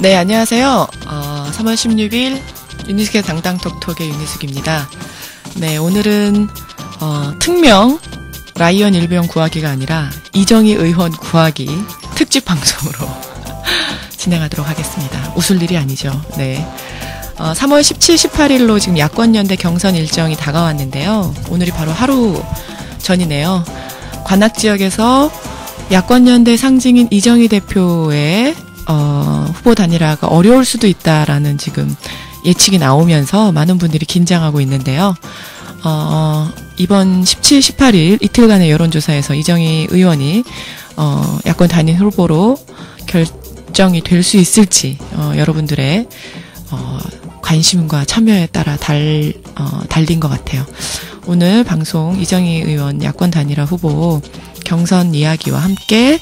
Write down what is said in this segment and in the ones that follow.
네, 안녕하세요. 3월 16일 유니스케 당당톡톡의 유니숙입니다. 네, 오늘은 특명 라이언 일병 구하기가 아니라 이정희 의원 구하기 특집 방송으로 진행하도록 하겠습니다. 웃을 일이 아니죠. 네. 3월 17, 18일로 지금 야권연대 경선 일정이 다가왔는데요. 오늘이 바로 하루 전이네요. 관악 지역에서 야권연대 상징인 이정희 대표의 후보 단일화가 어려울 수도 있다라는 지금 예측이 나오면서 많은 분들이 긴장하고 있는데요. 이번 17, 18일 이틀간의 여론조사에서 이정희 의원이 야권 단일 후보로 결정이 될 수 있을지 여러분들의 관심과 참여에 따라 달린 것 같아요. 오늘 방송 이정희 의원 야권 단일화 후보 경선 이야기와 함께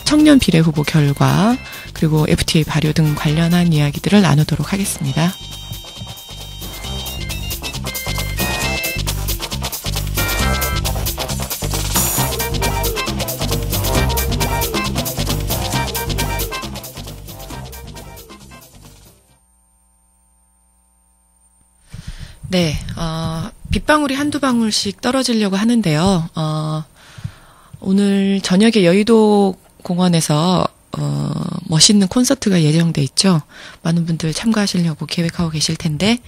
청년 비례 후보 결과 그리고 FTA 발효 등 관련한 이야기들을 나누도록 하겠습니다. 네, 빗방울이 한두 방울씩 떨어지려고 하는데요. 오늘 저녁에 여의도 공원에서 멋있는 콘서트가 예정돼 있죠. 많은 분들 참가하시려고 계획하고 계실 텐데,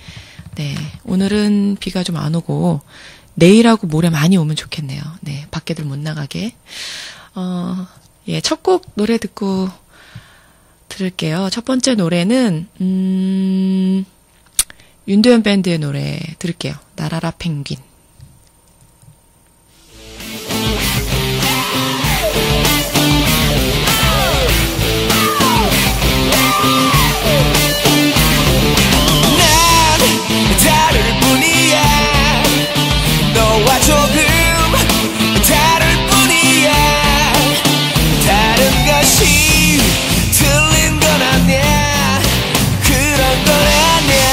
네, 오늘은 비가 좀 안 오고 내일하고 모레 많이 오면 좋겠네요. 네, 밖에들 못 나가게. 예, 첫 곡 노래 듣고 들을게요. 첫 번째 노래는 윤도현 밴드의 노래 들을게요. 나라라 펭귄. 다를 뿐이야. 너와 조금 다를 뿐이야. 다른 것이 틀린 건 아니야. 그런 건 아니야.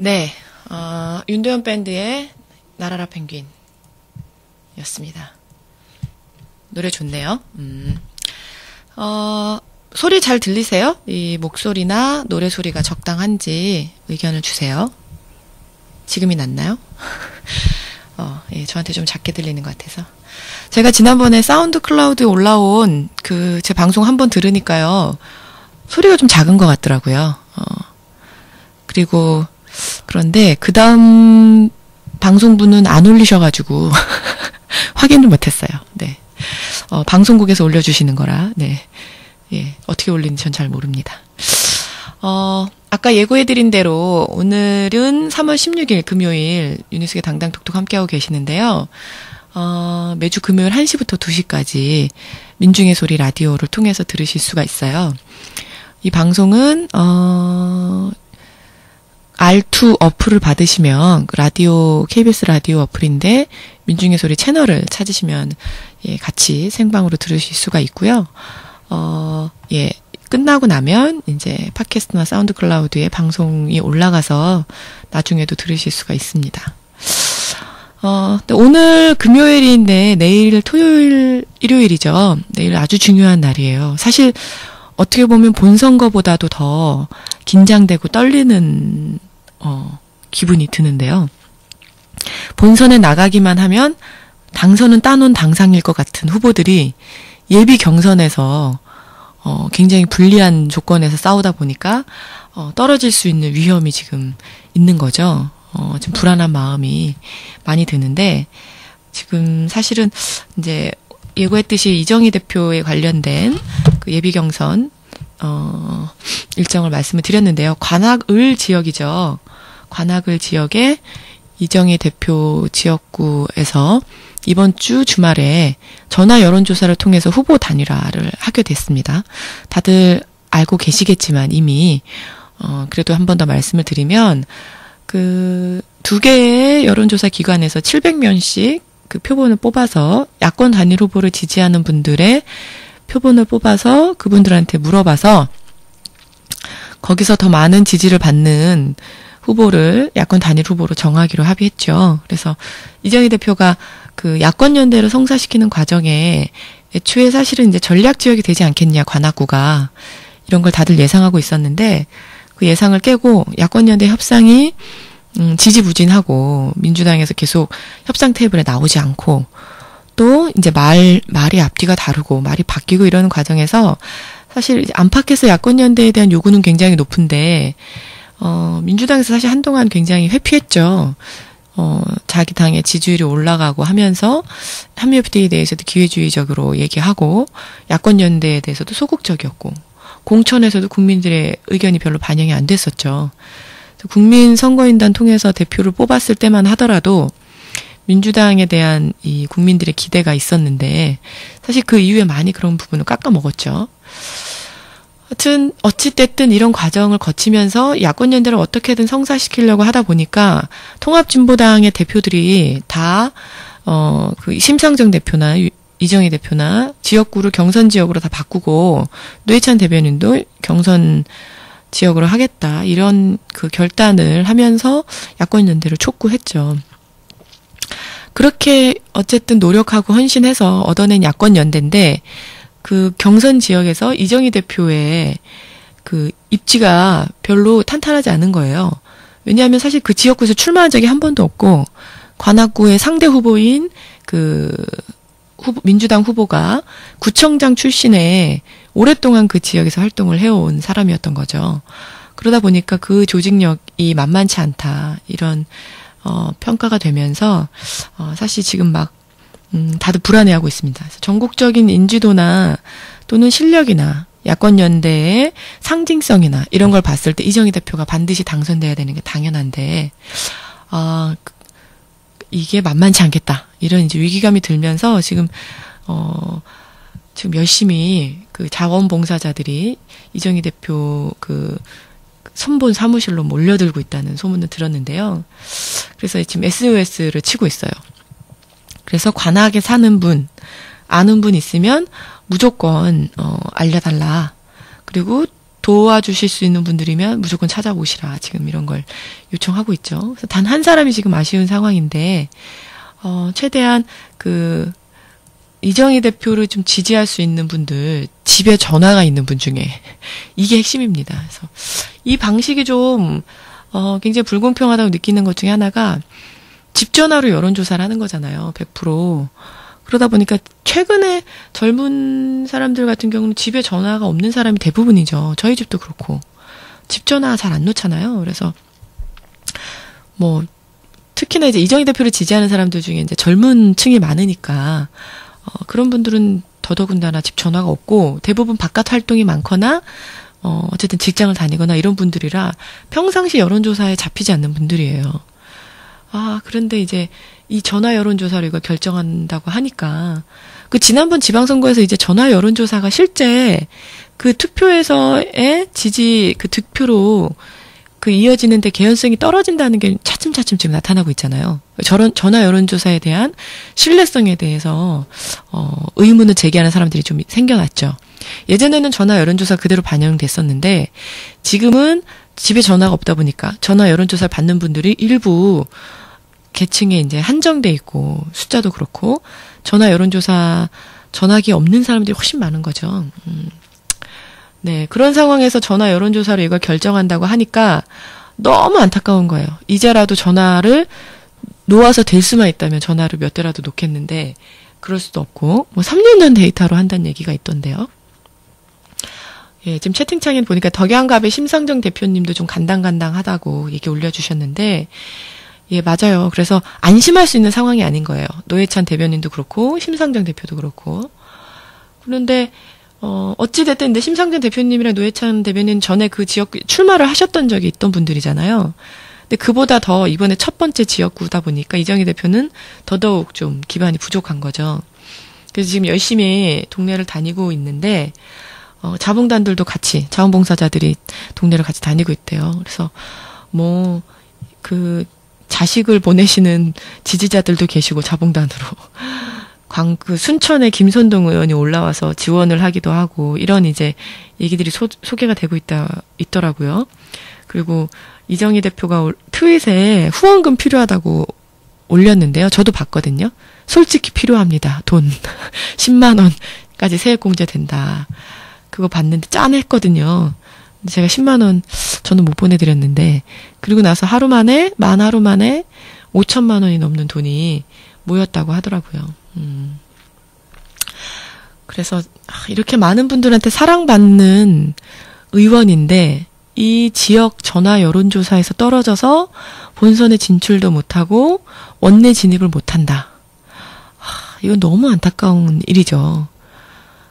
네, 윤도현 밴드의 나라라 펭귄 였습니다. 노래 좋네요. 소리 잘 들리세요? 이 목소리나 노래 소리가 적당한지 의견을 주세요. 지금이 낫나요? 예, 저한테 좀 작게 들리는 것 같아서. 제가 지난번에 사운드 클라우드에 올라온 제 방송 한번 들으니까요. 소리가 좀 작은 것 같더라고요. 그리고, 그런데 그 다음 방송분은 안 올리셔가지고 확인을 못했어요. 네. 방송국에서 올려주시는 거라, 네. 예, 어떻게 올리는지 전 잘 모릅니다. 아까 예고해드린 대로 오늘은 3월 16일 금요일 유니스의 당당톡톡 함께하고 계시는데요. 매주 금요일 1시부터 2시까지 민중의 소리 라디오를 통해서 들으실 수가 있어요. 이 방송은, R2 어플을 받으시면, KBS 라디오 어플인데, 민중의 소리 채널을 찾으시면, 예, 같이 생방으로 들으실 수가 있고요. 예, 끝나고 나면, 이제, 팟캐스트나 사운드 클라우드에 방송이 올라가서, 나중에도 들으실 수가 있습니다. 오늘 금요일인데, 내일 토요일, 일요일이죠. 내일 아주 중요한 날이에요. 사실, 어떻게 보면 본선거보다도 더 긴장되고 떨리는 기분이 드는데요. 본선에 나가기만 하면 당선은 따놓은 당상일 것 같은 후보들이 예비 경선에서 굉장히 불리한 조건에서 싸우다 보니까 떨어질 수 있는 위험이 지금 있는 거죠. 좀 불안한 마음이 많이 드는데 지금 사실은 이제 예고했듯이 이정희 대표에 관련된 그 예비 경선 일정을 말씀을 드렸는데요. 관악을 지역이죠. 관악을 지역의 이정희 대표 지역구에서 이번 주 주말에 전화 여론조사를 통해서 후보 단일화를 하게 됐습니다. 다들 알고 계시겠지만 이미 그래도 한 번 더 말씀을 드리면 그 두 개의 여론조사 기관에서 700명씩 그 표본을 뽑아서 야권 단일 후보를 지지하는 분들의 표본을 뽑아서 그분들한테 물어봐서 거기서 더 많은 지지를 받는 후보를 야권 단일 후보로 정하기로 합의했죠. 그래서 이정희 대표가 그 야권 연대를 성사시키는 과정에 애초에 사실은 이제 전략 지역이 되지 않겠냐, 관악구가. 이런 걸 다들 예상하고 있었는데 그 예상을 깨고 야권 연대 협상이 지지부진하고 민주당에서 계속 협상 테이블에 나오지 않고 또 이제 말이 앞뒤가 다르고 말이 바뀌고 이러는 과정에서 사실 안팎에서 야권 연대에 대한 요구는 굉장히 높은데 민주당에서 사실 한동안 굉장히 회피했죠. 자기 당의 지지율이 올라가고 하면서 한미FTA에 대해서도 기회주의적으로 얘기하고 야권 연대에 대해서도 소극적이었고 공천에서도 국민들의 의견이 별로 반영이 안 됐었죠. 국민선거인단 통해서 대표를 뽑았을 때만 하더라도 민주당에 대한 이 국민들의 기대가 있었는데 사실 그 이후에 많이 그런 부분을 깎아먹었죠. 하여튼 어찌됐든 이런 과정을 거치면서 야권 연대를 어떻게든 성사시키려고 하다 보니까 통합진보당의 대표들이 다 그 심상정 대표나 이정희 대표나 지역구를 경선 지역으로 다 바꾸고 노회찬 대변인도 경선 지역으로 하겠다 이런 그 결단을 하면서 야권 연대를 촉구했죠. 그렇게 어쨌든 노력하고 헌신해서 얻어낸 야권 연대인데 그 경선 지역에서 이정희 대표의 그 입지가 별로 탄탄하지 않은 거예요. 왜냐하면 사실 그 지역구에서 출마한 적이 한 번도 없고 관악구의 상대 후보인 민주당 후보가 구청장 출신의 오랫동안 그 지역에서 활동을 해온 사람이었던 거죠. 그러다 보니까 그 조직력이 만만치 않다 이런 평가가 되면서 사실 지금 막 다들 불안해하고 있습니다. 그래서 전국적인 인지도나 또는 실력이나 야권 연대의 상징성이나 이런 걸 봤을 때 이정희 대표가 반드시 당선돼야 되는 게 당연한데 이게 만만치 않겠다 이런 이제 위기감이 들면서 지금 열심히 그 자원봉사자들이 이정희 대표 그 선본 사무실로 몰려들고 있다는 소문을 들었는데요. 그래서 지금 SOS를 치고 있어요. 그래서 관악에 사는 분, 아는 분 있으면 무조건 알려달라. 그리고 도와주실 수 있는 분들이면 무조건 찾아보시라. 지금 이런 걸 요청하고 있죠. 그래서 단 한 사람이 지금 아쉬운 상황인데, 최대한 이정희 대표를 좀 지지할 수 있는 분들, 집에 전화가 있는 분 중에, 이게 핵심입니다. 그래서 이 방식이 좀, 굉장히 불공평하다고 느끼는 것 중에 하나가, 집 전화로 여론조사를 하는 거잖아요. 100%. 그러다 보니까 최근에 젊은 사람들 같은 경우는 집에 전화가 없는 사람이 대부분이죠. 저희 집도 그렇고. 집 전화 잘 안 놓잖아요. 그래서, 특히나 이제 이정희 대표를 지지하는 사람들 중에 이제 젊은 층이 많으니까, 그런 분들은 더더군다나 집 전화가 없고, 대부분 바깥 활동이 많거나, 어쨌든 직장을 다니거나 이런 분들이라 평상시 여론조사에 잡히지 않는 분들이에요. 그런데 이제 이 전화 여론조사를 이거 결정한다고 하니까, 지난번 지방선거에서 이제 전화 여론조사가 실제 투표에서의 지지, 득표로 이어지는데 개연성이 떨어진다는 게 차츰차츰 지금 나타나고 있잖아요. 전화 여론조사에 대한 신뢰성에 대해서, 의문을 제기하는 사람들이 좀 생겨났죠. 예전에는 전화 여론조사 그대로 반영됐었는데, 지금은 집에 전화가 없다 보니까 전화 여론조사를 받는 분들이 일부 계층에 이제 한정돼 있고, 숫자도 그렇고, 전화 여론조사 전화기 없는 사람들이 훨씬 많은 거죠. 네, 그런 상황에서 전화 여론조사로 이걸 결정한다고 하니까 너무 안타까운 거예요. 이제라도 전화를 놓아서 될 수만 있다면 전화를 몇 대라도 놓겠는데, 그럴 수도 없고, 3년 전 데이터로 한다는 얘기가 있던데요. 예, 지금 채팅창에 보니까 덕양갑의 심상정 대표님도 좀 간당간당하다고 얘기 올려주셨는데, 예, 맞아요. 그래서 안심할 수 있는 상황이 아닌 거예요. 노회찬 대변인도 그렇고, 심상정 대표도 그렇고. 그런데, 어찌됐든, 근데 심상정 대표님이랑 노회찬 대변인 전에 그 지역 출마를 하셨던 적이 있던 분들이잖아요. 근데 그보다 더 이번에 첫 번째 지역구다 보니까 이정희 대표는 더더욱 좀 기반이 부족한 거죠. 그래서 지금 열심히 동네를 다니고 있는데, 자봉단들도 같이, 자원봉사자들이 동네를 같이 다니고 있대요. 그래서, 자식을 보내시는 지지자들도 계시고, 자봉단으로. 순천의 김선동 의원이 올라와서 지원을 하기도 하고, 이런 이제 얘기들이 소개가 되고 있더라고요. 그리고 이정희 대표가 트윗에 후원금 필요하다고 올렸는데요. 저도 봤거든요. 솔직히 필요합니다. 돈 10만 원까지 세액공제 된다. 그거 봤는데 짠했거든요. 제가 10만 원 저는 못 보내드렸는데, 그리고 나서 하루 만에 5천만 원이 넘는 돈이 모였다고 하더라고요. 그래서 이렇게 많은 분들한테 사랑받는 의원인데, 이 지역 전화 여론조사에서 떨어져서 본선에 진출도 못하고 원내 진입을 못한다. 이건 너무 안타까운 일이죠.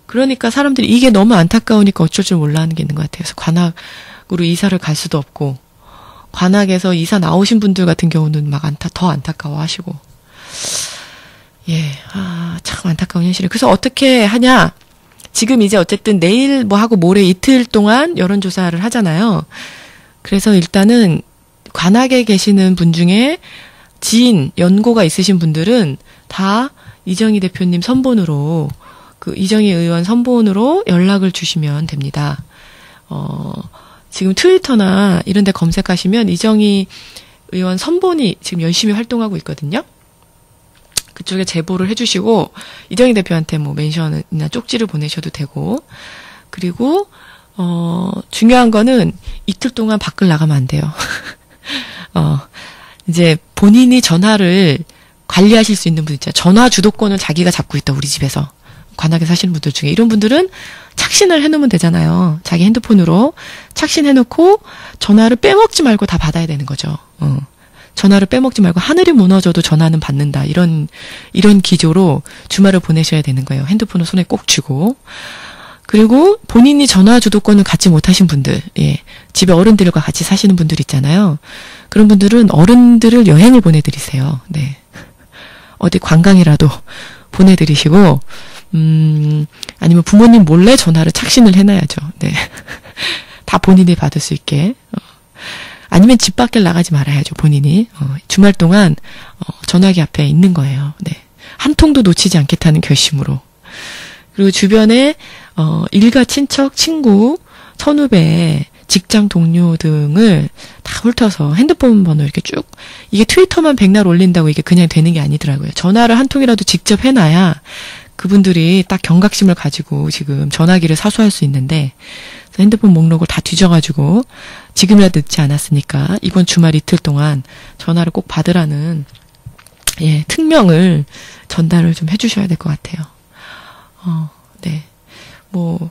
그러니까 사람들이 이게 너무 안타까우니까 어쩔 줄 몰라 하는 게 있는 것 같아요. 그래서 관악으로 이사를 갈 수도 없고, 관악에서 이사 나오신 분들 같은 경우는 막 더 안타까워 하시고. 예, 참 안타까운 현실이에요. 그래서 어떻게 하냐? 지금 이제 어쨌든 내일 하고 모레 이틀 동안 여론조사를 하잖아요. 그래서 일단은 관악에 계시는 분 중에 지인, 연고가 있으신 분들은 다 이정희 대표님 선본으로, 이정희 의원 선본으로 연락을 주시면 됩니다. 지금 트위터나 이런 데 검색하시면 이정희 의원 선본이 지금 열심히 활동하고 있거든요. 그쪽에 제보를 해주시고, 이정희 대표한테 멘션이나 쪽지를 보내셔도 되고, 그리고, 중요한 거는 이틀 동안 밖을 나가면 안 돼요. 이제 본인이 전화를 관리하실 수 있는 분 있잖아요. 전화 주도권을 자기가 잡고 있다, 우리 집에서. 관악에 사시는 분들 중에. 이런 분들은 착신을 해놓으면 되잖아요. 자기 핸드폰으로 착신해놓고 전화를 빼먹지 말고 다 받아야 되는 거죠. 전화를 빼먹지 말고 하늘이 무너져도 전화는 받는다. 이런 기조로 주말을 보내셔야 되는 거예요. 핸드폰을 손에 꼭 쥐고. 그리고 본인이 전화 주도권을 갖지 못하신 분들, 예. 집에 어른들과 같이 사시는 분들 있잖아요. 그런 분들은 어른들을 여행을 보내드리세요. 네. 어디 관광이라도 보내드리시고, 아니면 부모님 몰래 전화를 착신을 해놔야죠. 네. 다 본인이 받을 수 있게. 아니면 집 밖을 나가지 말아야죠, 본인이. 주말 동안, 전화기 앞에 있는 거예요. 네. 한 통도 놓치지 않겠다는 결심으로. 그리고 주변에, 일가, 친척, 친구, 선후배, 직장 동료 등을 다 훑어서 핸드폰 번호 이렇게 쭉, 이게 트위터만 백날 올린다고 이게 그냥 되는 게 아니더라고요. 전화를 한 통이라도 직접 해놔야 그분들이 딱 경각심을 가지고 지금 전화기를 사수할 수 있는데, 핸드폰 목록을 다 뒤져가지고 지금이라도 늦지 않았으니까 이번 주말 이틀 동안 전화를 꼭 받으라는 특명을 전달을 좀 해주셔야 될 것 같아요. 네. 뭐,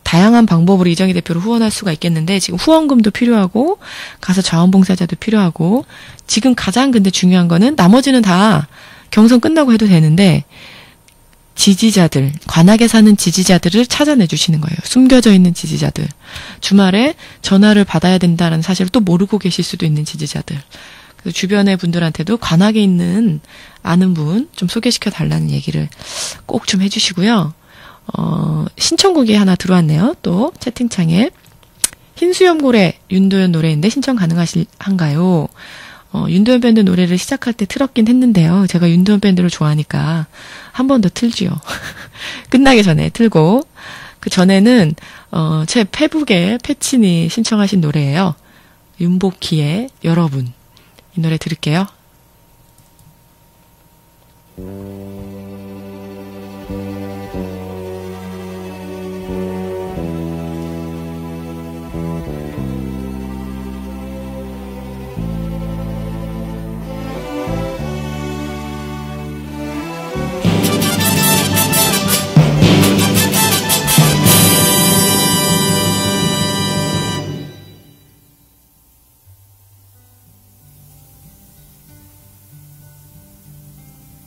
다양한 방법으로 이정희 대표를 후원할 수가 있겠는데, 지금 후원금도 필요하고, 가서 자원봉사자도 필요하고, 지금 가장 근데 중요한 거는 나머지는 다 경선 끝나고 해도 되는데, 지지자들, 관악에 사는 지지자들을 찾아내 주시는 거예요. 숨겨져 있는 지지자들. 주말에 전화를 받아야 된다는 사실을 또 모르고 계실 수도 있는 지지자들. 그래서 주변의 분들한테도 관악에 있는 아는 분 좀 소개시켜 달라는 얘기를 꼭 좀 해주시고요. 신청곡이 하나 들어왔네요. 또 채팅창에 흰수염고래 윤도현 노래인데 신청 가능한가요? 윤도현 밴드 노래를 시작할 때 틀었긴 했는데요. 제가 윤도현 밴드를 좋아하니까 한 번 더 틀지요. 끝나기 전에 틀고, 그 전에는 제 페북에 패친이 신청하신 노래예요. 윤복희의 여러분. 이 노래 들을게요.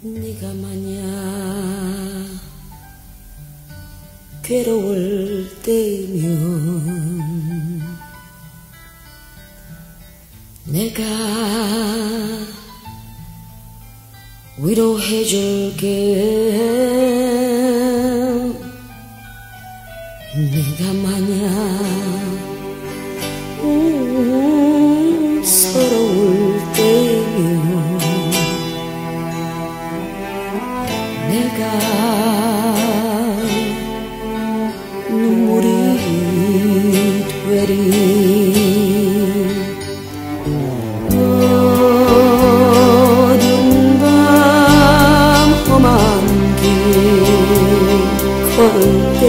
네가 만약 괴로울 때면 내가 위로해줄게. 네가 만약 서러울 때면 내가 눈물이 되리. 어두운 밤 험한 길 걸을 때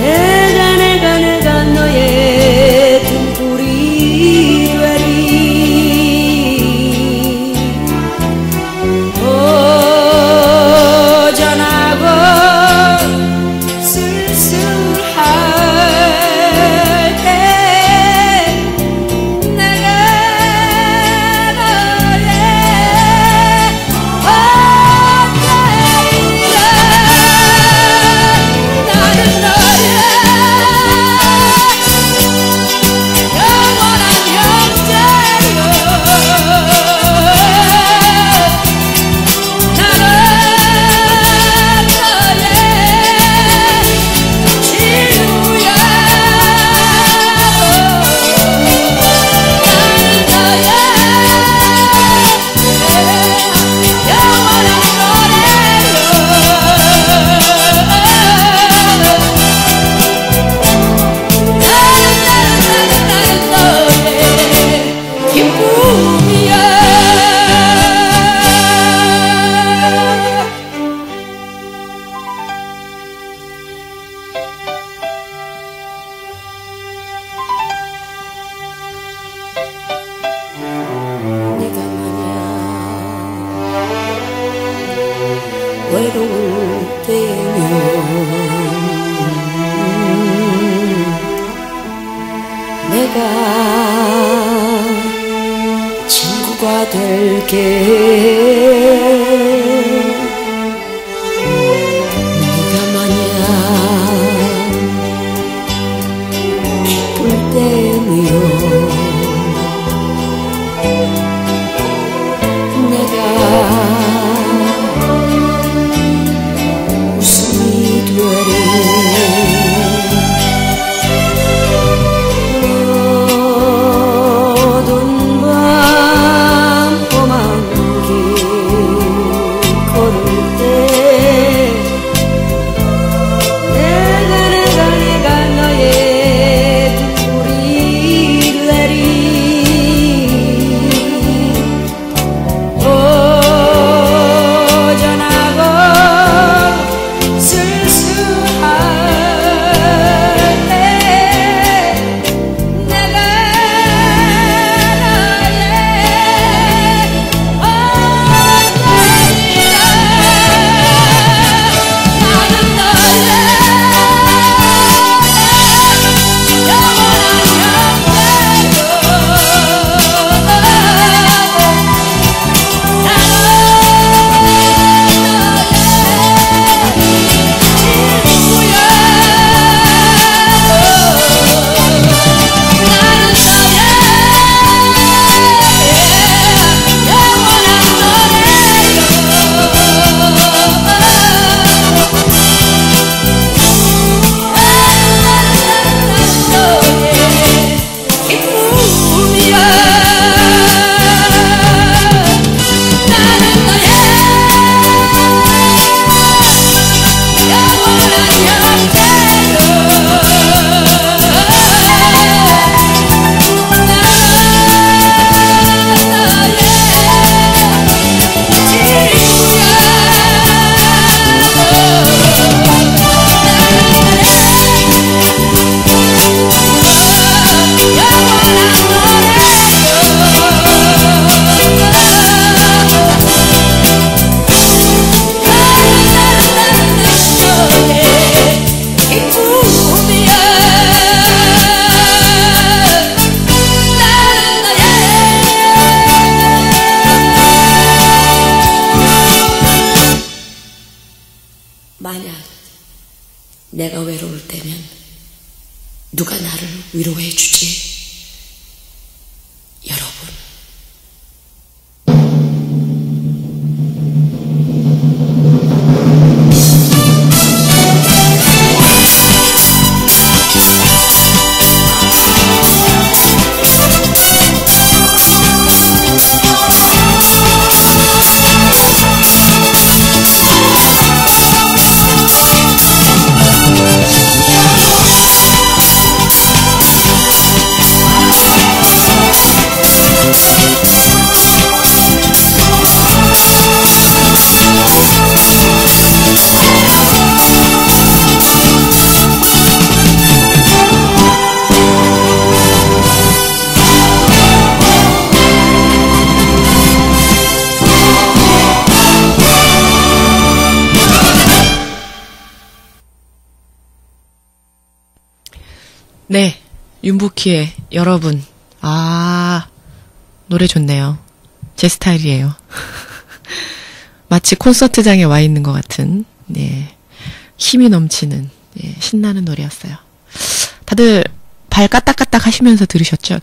내가 너의 등불이 되리. 외로울 때면 내가 친구가 될게. 네가 만약 기쁠 때면 내가 어두운 밤 험한 길 내가 외로울 때면 누가 나를 위로해 주지? 여러분. 네, 윤복희의 여러분. 아, 노래 좋네요. 제 스타일이에요. 마치 콘서트장에 와 있는 것 같은, 네, 힘이 넘치는, 네, 신나는 노래였어요. 다들 발 까딱까딱 하시면서 들으셨죠?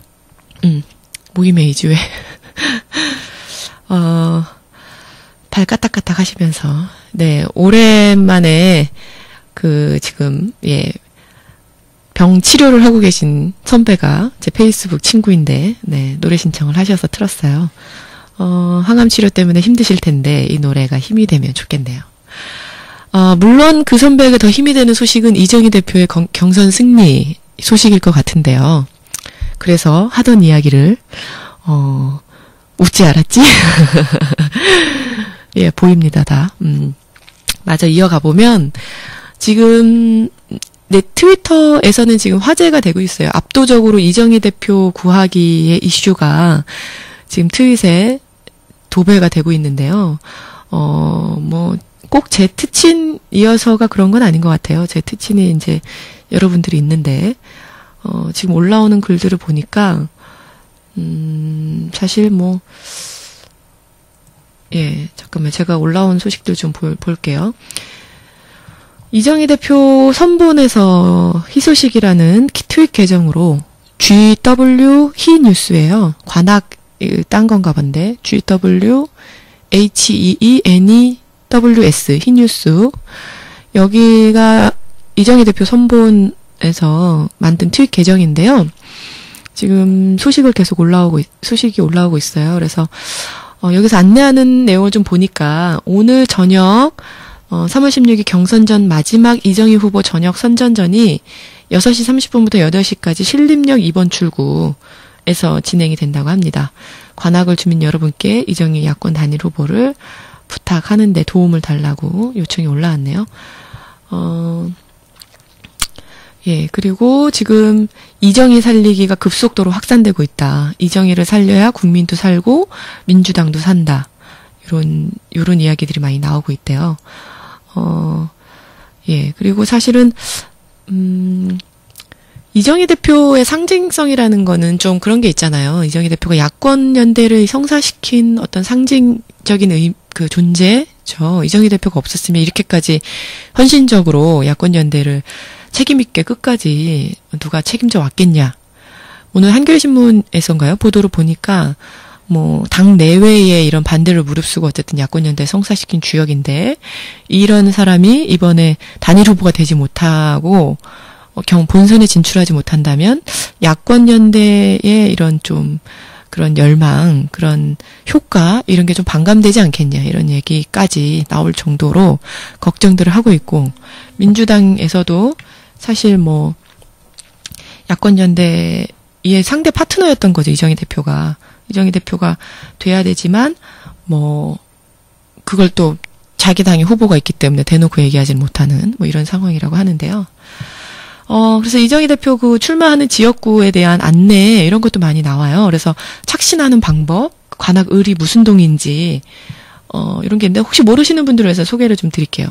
모이메이지 왜? 발 까딱까딱 하시면서, 네, 오랜만에, 지금, 예, 병 치료를 하고 계신 선배가 제 페이스북 친구인데, 네, 노래 신청을 하셔서 틀었어요. 항암 치료 때문에 힘드실 텐데, 이 노래가 힘이 되면 좋겠네요. 물론 그 선배에게 더 힘이 되는 소식은 이정희 대표의 경선 승리 소식일 것 같은데요. 그래서 하던 이야기를, 웃지 않았지? 예, 보입니다, 다. 맞아, 이어가 보면, 지금, 네, 트위터에서는 지금 화제가 되고 있어요. 압도적으로 이정희 대표 구하기의 이슈가 지금 트윗에 도배가 되고 있는데요. 꼭 제 특친이어서가 그런 건 아닌 것 같아요. 제 특친이 이제 여러분들이 있는데, 지금 올라오는 글들을 보니까, 사실 예, 잠깐만, 제가 올라온 소식들 좀 볼게요. 이정희 대표 선본에서 희소식이라는 트윗 계정으로 GW 히뉴스예요. 관악 딴 건가 본데 GW HEENEWS 히뉴스. 여기가 이정희 대표 선본에서 만든 트윗 계정인데요. 지금 소식이 올라오고 있어요. 그래서 여기서 안내하는 내용을 좀 보니까 오늘 저녁 3월 16일 경선전 마지막 이정희 후보 저녁 선전전이 6시 30분부터 8시까지 신림역 2번 출구에서 진행이 된다고 합니다. 관악을 주민 여러분께 이정희 야권 단일 후보를 부탁하는데 도움을 달라고 요청이 올라왔네요. 예, 그리고 지금 이정희 살리기가 급속도로 확산되고 있다. 이정희를 살려야 국민도 살고 민주당도 산다. 요런 이야기들이 많이 나오고 있대요. 예, 그리고 사실은, 이정희 대표의 상징성이라는 거는 좀 그런 게 있잖아요. 이정희 대표가 야권연대를 성사시킨 어떤 상징적인 존재죠. 이정희 대표가 없었으면 이렇게까지 헌신적으로 야권연대를 책임있게 끝까지 누가 책임져 왔겠냐. 오늘 한겨레신문에서인가요? 보도를 보니까, 당 내외에 이런 반대를 무릅쓰고 어쨌든 야권연대 성사시킨 주역인데, 이런 사람이 이번에 단일 후보가 되지 못하고, 본선에 진출하지 못한다면, 야권연대의 이런 좀, 그런 열망, 그런 효과, 이런 게 좀 반감되지 않겠냐, 이런 얘기까지 나올 정도로 걱정들을 하고 있고, 민주당에서도 사실 야권연대의 상대 파트너였던 거죠, 이정희 대표가 돼야 되지만, 그걸 또 자기 당의 후보가 있기 때문에 대놓고 얘기하지 못하는, 이런 상황이라고 하는데요. 그래서 이정희 대표 출마하는 지역구에 대한 안내, 이런 것도 많이 나와요. 그래서 착신하는 방법, 관악 을이 무슨 동인지, 이런 게 있는데, 혹시 모르시는 분들을 위해서 소개를 좀 드릴게요.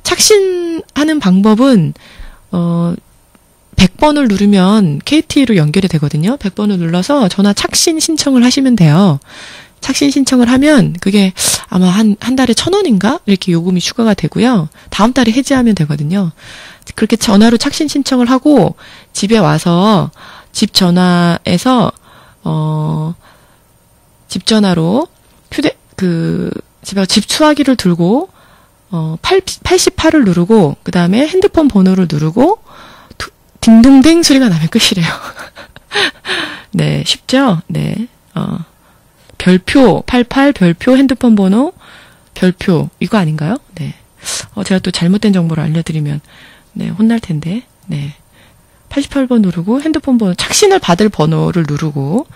착신하는 방법은, 100번을 누르면 KT로 연결이 되거든요. 100번을 눌러서 전화 착신 신청을 하시면 돼요. 착신 신청을 하면 그게 아마 한 달에 1,000원인가? 이렇게 요금이 추가가 되고요. 다음 달에 해지하면 되거든요. 그렇게 전화로 착신 신청을 하고 집에 와서 집 전화에서 집 전화로 집에 집 수화기를 들고 88을 누르고 그다음에 핸드폰 번호를 누르고 딩동댕 소리가 나면 끝이래요. 네, 쉽죠? 네. 별표 88 별표 핸드폰 번호 별표 이거 아닌가요? 네. 제가 또 잘못된 정보를 알려드리면 네, 혼날 텐데. 네. 88번 누르고 핸드폰 번호 착신을 받을 번호를 누르고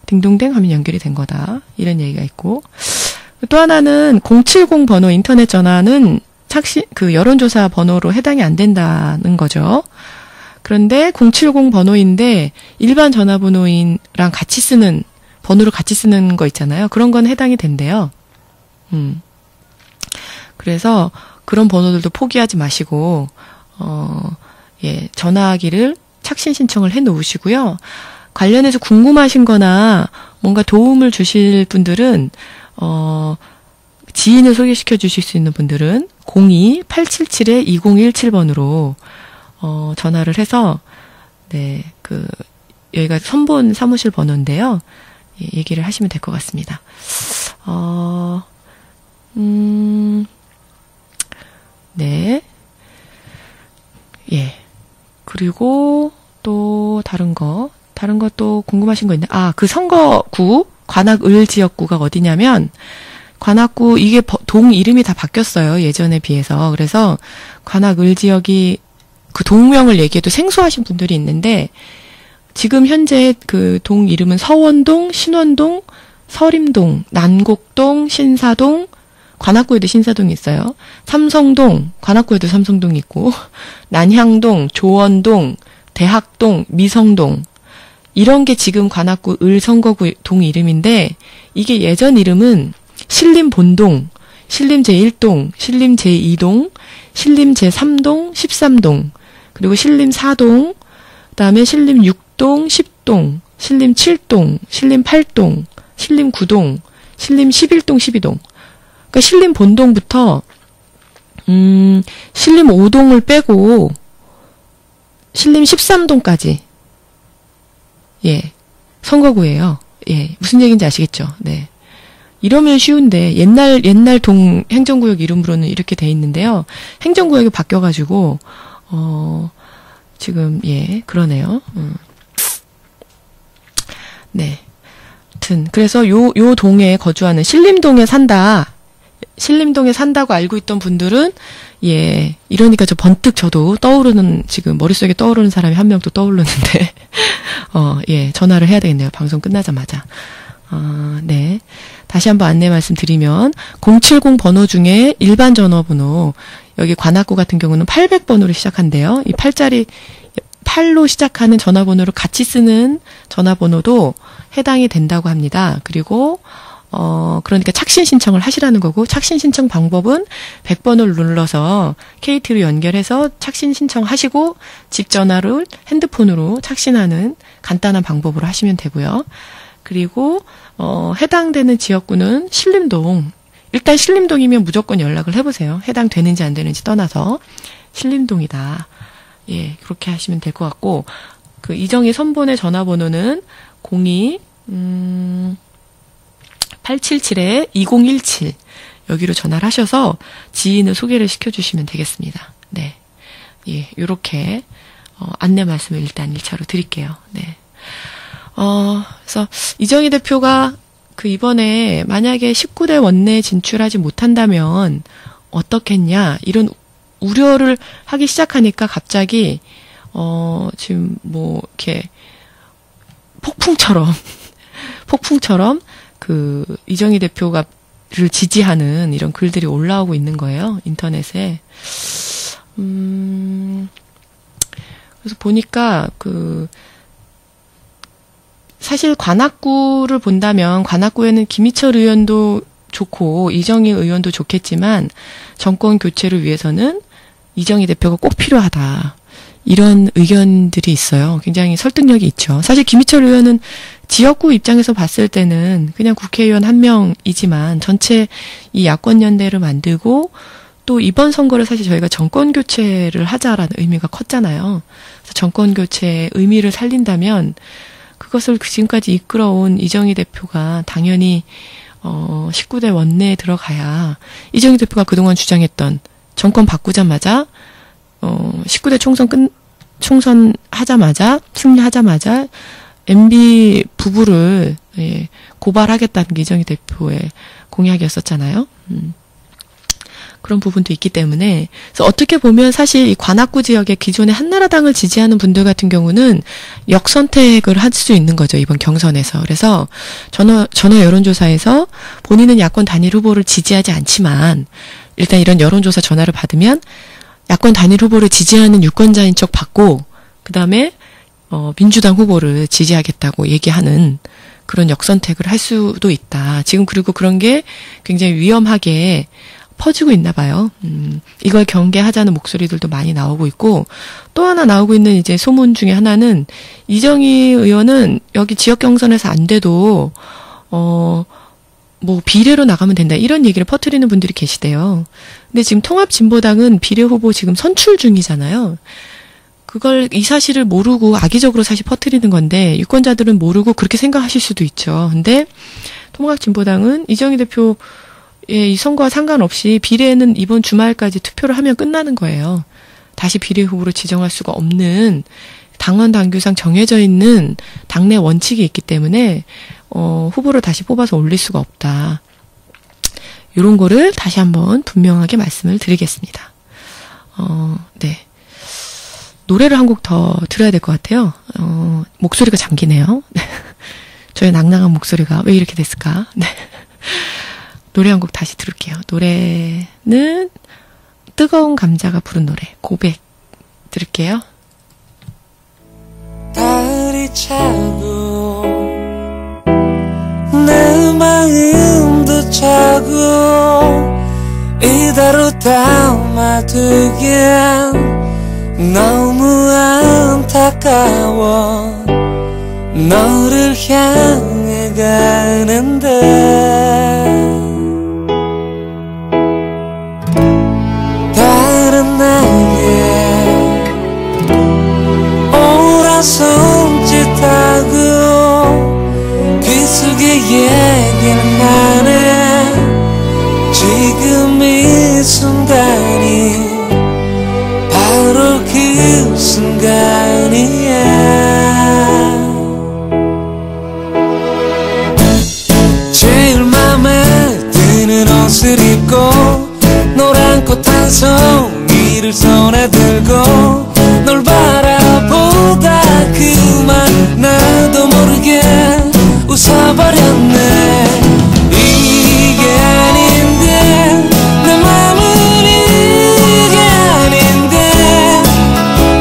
딩동댕 하면 연결이 된 거다. 이런 얘기가 있고. 또 하나는 070 번호 인터넷 전화는 착신 여론조사 번호로 해당이 안 된다는 거죠. 그런데 070 번호인데 일반 전화번호인랑 같이 쓰는 번호를 같이 쓰는 거 있잖아요. 그런 건 해당이 된대요. 그래서 그런 번호들도 포기하지 마시고 전화하기를 착신 신청을 해 놓으시고요. 관련해서 궁금하신 거나 뭔가 도움을 주실 분들은 지인을 소개시켜 주실 수 있는 분들은 02-877-2017번으로 전화를 해서 네, 여기가 선본 사무실 번호인데요. 예, 얘기를 하시면 될 것 같습니다. 네. 예. 그리고 또 다른 거 또 궁금하신 거 있나요? 그 선거구 관악을 지역구가 어디냐면 관악구 이게 동 이름이 다 바뀌었어요. 예전에 비해서. 그래서 관악을 지역이 그 동명을 얘기해도 생소하신 분들이 있는데 지금 현재 그 동 이름은 서원동, 신원동, 서림동, 난곡동, 신사동, 관악구에도 신사동이 있어요. 삼성동, 관악구에도 삼성동이 있고 난향동, 조원동, 대학동, 미성동 이런 게 지금 관악구 을선거구 동 이름인데 이게 예전 이름은 신림본동, 신림 제1동, 신림 제2동, 신림 제3동, 13동, 그리고 신림 4동, 그다음에 신림 6동, 10동, 신림 7동, 신림 8동, 신림 9동, 신림 11동, 12동. 그러니까 신림 본동부터 신림 5동을 빼고 신림 13동까지 예, 선거구예요. 예, 무슨 얘기인지 아시겠죠? 네. 이러면 쉬운데 옛날 동 행정구역 이름으로는 이렇게 돼 있는데요. 행정구역이 바뀌어가지고 지금 예 그러네요. 네. 하여튼 그래서 요 동에 거주하는 신림동에 산다고 알고 있던 분들은 예 이러니까 저 번뜩 저도 지금 머릿속에 떠오르는 사람이 한 명 또 떠오르는데 예 전화를 해야 되겠네요. 방송 끝나자마자. 네. 다시 한번 안내 말씀드리면 070 번호 중에 일반 전화번호 여기 관악구 같은 경우는 800번으로 시작한대요. 이 8로 시작하는 전화번호를 같이 쓰는 전화번호도 해당이 된다고 합니다. 그리고 그러니까 착신 신청을 하시라는 거고 착신 신청 방법은 100번을 눌러서 KT로 연결해서 착신 신청하시고 집 전화를 핸드폰으로 착신하는 간단한 방법으로 하시면 되고요. 그리고 해당되는 지역구는 신림동. 일단 신림동이면 무조건 연락을 해보세요. 해당되는지 안 되는지 떠나서 신림동이다. 예, 그렇게 하시면 될 것 같고 그 이정희 선본의 전화번호는 877-2017 여기로 전화를 하셔서 지인을 소개를 시켜주시면 되겠습니다. 네, 예, 요렇게 안내 말씀을 일단 1차로 드릴게요. 네. 그래서 이정희 대표가 이번에 만약에 19대 원내에 진출하지 못한다면 어떻겠냐 이런 우려를 하기 시작하니까 갑자기 지금 뭐 이렇게 폭풍처럼 이정희 대표가를 지지하는 이런 글들이 올라오고 있는 거예요. 인터넷에. 그래서 보니까 사실 관악구를 본다면 관악구에는 김희철 의원도 좋고 이정희 의원도 좋겠지만 정권 교체를 위해서는 이정희 대표가 꼭 필요하다. 이런 의견들이 있어요. 굉장히 설득력이 있죠. 사실 김희철 의원은 지역구 입장에서 봤을 때는 그냥 국회의원 한 명이지만 전체 이 야권연대를 만들고 또 이번 선거를 사실 저희가 정권교체를 하자라는 의미가 컸잖아요. 그래서 정권교체의 의미를 살린다면 그것을 지금까지 이끌어온 이정희 대표가 당연히 19대 원내에 들어가야 이정희 대표가 그동안 주장했던 정권 바꾸자마자 19대 총선 하자마자 승리하자마자 MB 부부를 고발하겠다는 게 이정희 대표의 공약이었었잖아요. 그런 부분도 있기 때문에 그래서 어떻게 보면 사실 이 관악구 지역의 기존의 한나라당을 지지하는 분들 같은 경우는 역선택을 할 수 있는 거죠. 이번 경선에서. 그래서 전화 여론조사에서 본인은 야권 단일 후보를 지지하지 않지만 일단 이런 여론조사 전화를 받으면 야권 단일 후보를 지지하는 유권자인 척 받고 그다음에 민주당 후보를 지지하겠다고 얘기하는 그런 역선택을 할 수도 있다. 지금 그리고 그런 게 굉장히 위험하게 퍼지고 있나 봐요. 이걸 경계하자는 목소리들도 많이 나오고 있고 또 하나 나오고 있는 이제 소문 중에 하나는 이정희 의원은 여기 지역 경선에서 안 돼도 뭐 비례로 나가면 된다 이런 얘기를 퍼뜨리는 분들이 계시대요. 근데 지금 통합진보당은 비례 후보 지금 선출 중이잖아요. 그걸 이 사실을 모르고 악의적으로 사실 퍼뜨리는 건데 유권자들은 모르고 그렇게 생각하실 수도 있죠. 근데 통합진보당은 이정희 대표 이 선거와 상관없이 비례는 이번 주말까지 투표를 하면 끝나는 거예요. 다시 비례 후보로 지정할 수가 없는 당원 당규상 정해져 있는 당내 원칙이 있기 때문에 후보를 다시 뽑아서 올릴 수가 없다. 이런 거를 다시 한번 분명하게 말씀을 드리겠습니다. 네. 노래를 한 곡 더 들어야 될 것 같아요. 목소리가 잠기네요. 저의 낭낭한 목소리가 왜 이렇게 됐을까? 네. 노래 한 곡 다시 들을게요. 노래는 뜨거운 감자가 부른 노래 고백 들을게요. 달이 차고 내 마음도 차고 이대로 담아두기엔 너무 안타까워 너를 향해 가는데 다른 나에게 오라 손짓하고 귀속에 얘기를 하네 지금 이 순간이 바로 그 순간이야 제일 맘에 드는 옷을 입고 노란 꽃 한 송이를 손에 들고 널 바라보다 그만 나도 모르게 웃어버렸네 이게 아닌데 내 맘은 이게 아닌데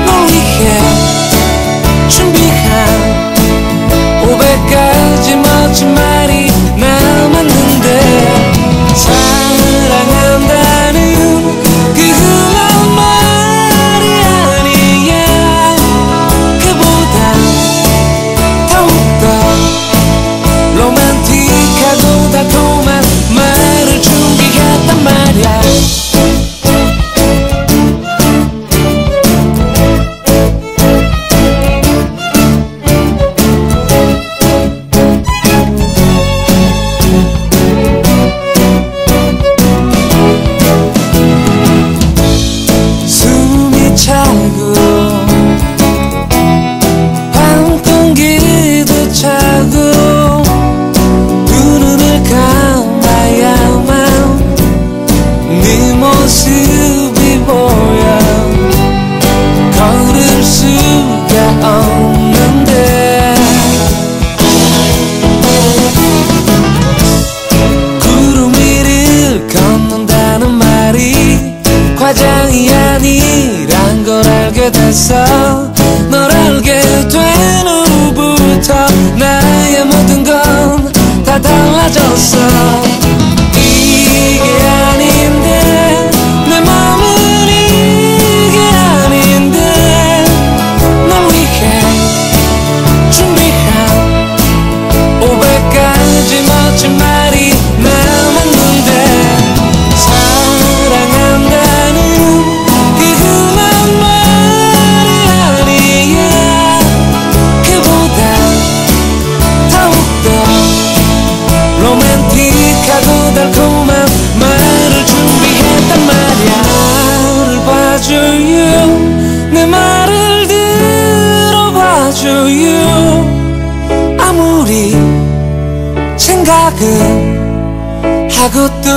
널 위해 준비한 500가지 멋진 말이 남았는데 사랑한다는 그런 말이 아니야 그보다 더욱더 로맨틱하고 달콤한 말을 준비했단 말이야 숨이 차고 밤 공기도 차고 두 눈을 감아야만 네 모습이 보여 걸을 수가 없는데 구름 위를 걷는다는 말이 과장이 아니란 걸 알게 됐어 널 알게 된 후부터 나의 모든 건 다 달라졌어 이게 아닌데 내 맘은 이게 아닌데 널 위해 준비한 하고 또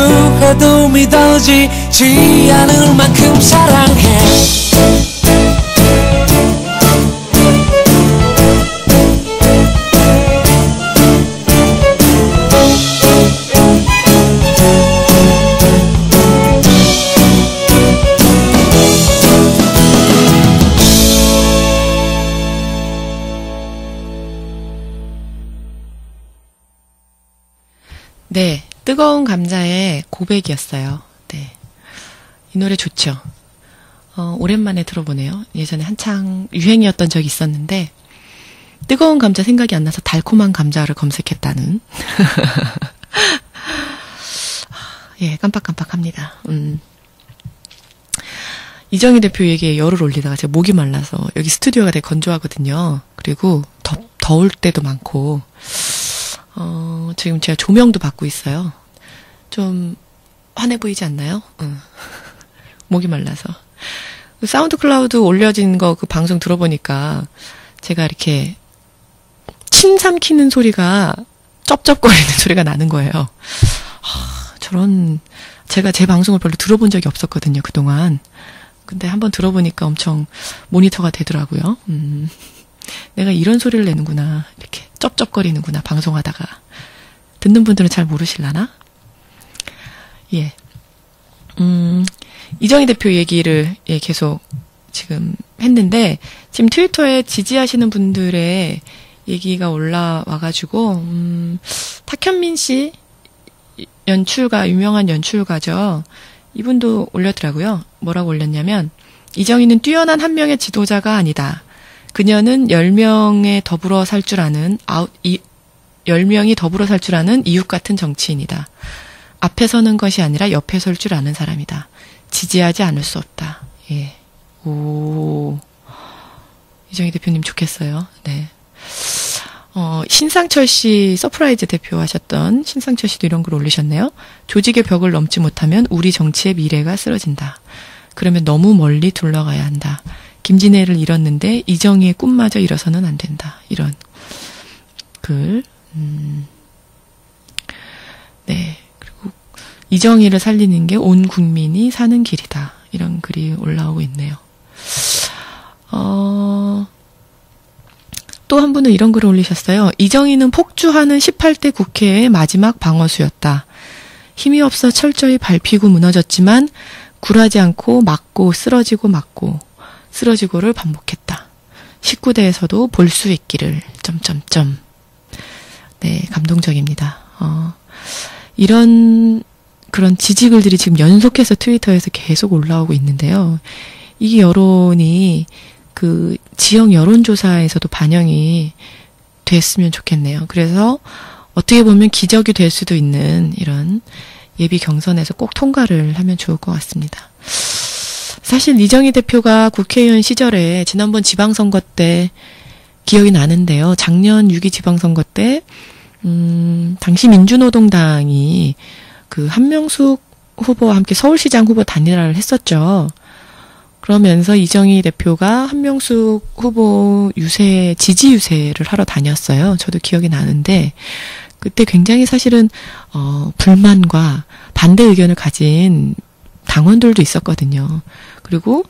해도 믿어지지 않을 만큼 사랑해. 네, 뜨거운 감자의 고백이었어요. 네, 이 노래 좋죠. 오랜만에 들어보네요. 예전에 한창 유행이었던 적이 있었는데 뜨거운 감자 생각이 안 나서 달콤한 감자를 검색했다는. 예, 깜빡깜빡합니다. 이정희 대표 얘기에 열을 올리다가 제가 목이 말라서 여기 스튜디오가 되게 건조하거든요. 그리고 더울 때도 많고. 지금 제가 조명도 받고 있어요. 좀 환해 보이지 않나요? 목이 말라서. 사운드 클라우드 올려진 거 그 방송 들어보니까 제가 이렇게 침 삼키는 소리가 쩝쩝거리는 소리가 나는 거예요. 제가 제 방송을 별로 들어본 적이 없었거든요, 그동안. 근데 한번 들어보니까 엄청 모니터가 되더라고요. 내가 이런 소리를 내는구나. 이렇게 쩝쩝거리는구나, 방송하다가. 듣는 분들은 잘 모르실라나? 예. 이정희 대표 얘기를 계속 지금 했는데, 지금 트위터에 지지하시는 분들의 얘기가 올라와가지고, 탁현민 씨, 유명한 연출가죠. 이분도 올렸더라고요. 뭐라고 올렸냐면, 이정희는 뛰어난 한 명의 지도자가 아니다. 그녀는 10명이 더불어 살 줄 아는 이웃 같은 정치인이다. 앞에 서는 것이 아니라 옆에 설 줄 아는 사람이다. 지지하지 않을 수 없다. 예. 오. 이정희 대표님 좋겠어요. 네. 신상철 씨, 서프라이즈 대표 하셨던 신상철 씨도 이런 글 올리셨네요. 조직의 벽을 넘지 못하면 우리 정치의 미래가 쓰러진다. 그러면 너무 멀리 둘러가야 한다. 김진애를 잃었는데 이정희의 꿈마저 잃어서는 안 된다. 이런 글. 네. 그리고 이정희를 살리는 게 온 국민이 사는 길이다. 이런 글이 올라오고 있네요. 또 한 분은 이런 글을 올리셨어요. 이정희는 폭주하는 18대 국회의 마지막 방어수였다. 힘이 없어 철저히 밟히고 무너졌지만 굴하지 않고 맞고 쓰러지고 맞고 쓰러지고를 반복했다. 19대에서도 볼 수 있기를... 네, 감동적입니다. 그런 지지글들이 지금 연속해서 트위터에서 계속 올라오고 있는데요. 이 여론이 그 지역 여론조사에서도 반영이 됐으면 좋겠네요. 그래서 어떻게 보면 기적이 될 수도 있는 이런 예비 경선에서 꼭 통과를 하면 좋을 것 같습니다. 사실 이정희 대표가 국회의원 시절에 지난번 지방선거 때 기억이 나는데요. 작년 6.2 지방선거 때 당시 민주노동당이 그 한명숙 후보와 함께 서울시장 후보 단일화를 했었죠. 그러면서 이정희 대표가 한명숙 후보 지지 유세를 하러 다녔어요. 저도 기억이 나는데 그때 굉장히 사실은 불만과 반대 의견을 가진 당원들도 있었거든요. 그리고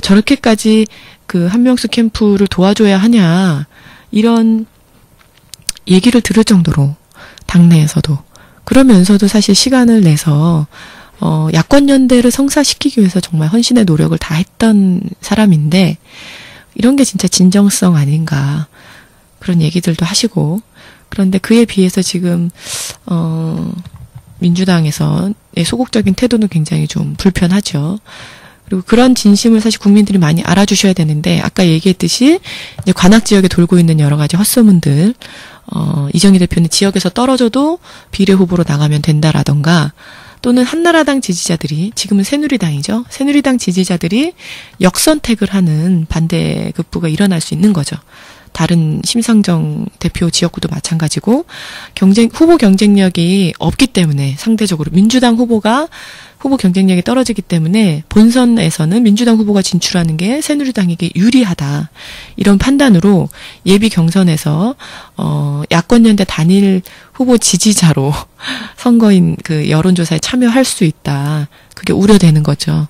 저렇게까지 그 한명숙 캠프를 도와줘야 하냐 이런 얘기를 들을 정도로 당내에서도 그러면서도 사실 시간을 내서 야권연대를 성사시키기 위해서 정말 헌신의 노력을 다 했던 사람인데 이런 게 진짜 진정성 아닌가 그런 얘기들도 하시고 그런데 그에 비해서 지금 민주당에서 소극적인 태도는 굉장히 좀 불편하죠. 그리고 그런 진심을 사실 국민들이 많이 알아주셔야 되는데 아까 얘기했듯이 이제 관악 지역에 돌고 있는 여러 가지 헛소문들 이정희 대표는 지역에서 떨어져도 비례 후보로 나가면 된다라던가 또는 한나라당 지지자들이 지금은 새누리당이죠. 새누리당 지지자들이 역선택을 하는 반대 급부가 일어날 수 있는 거죠. 다른 심상정 대표 지역구도 마찬가지고 후보 경쟁력이 없기 때문에 상대적으로 민주당 후보 경쟁력이 떨어지기 때문에 본선에서는 민주당 후보가 진출하는 게 새누리당에게 유리하다. 이런 판단으로 예비 경선에서 야권연대 단일 후보 지지자로 선거인 그 여론조사에 참여할 수 있다. 그게 우려되는 거죠.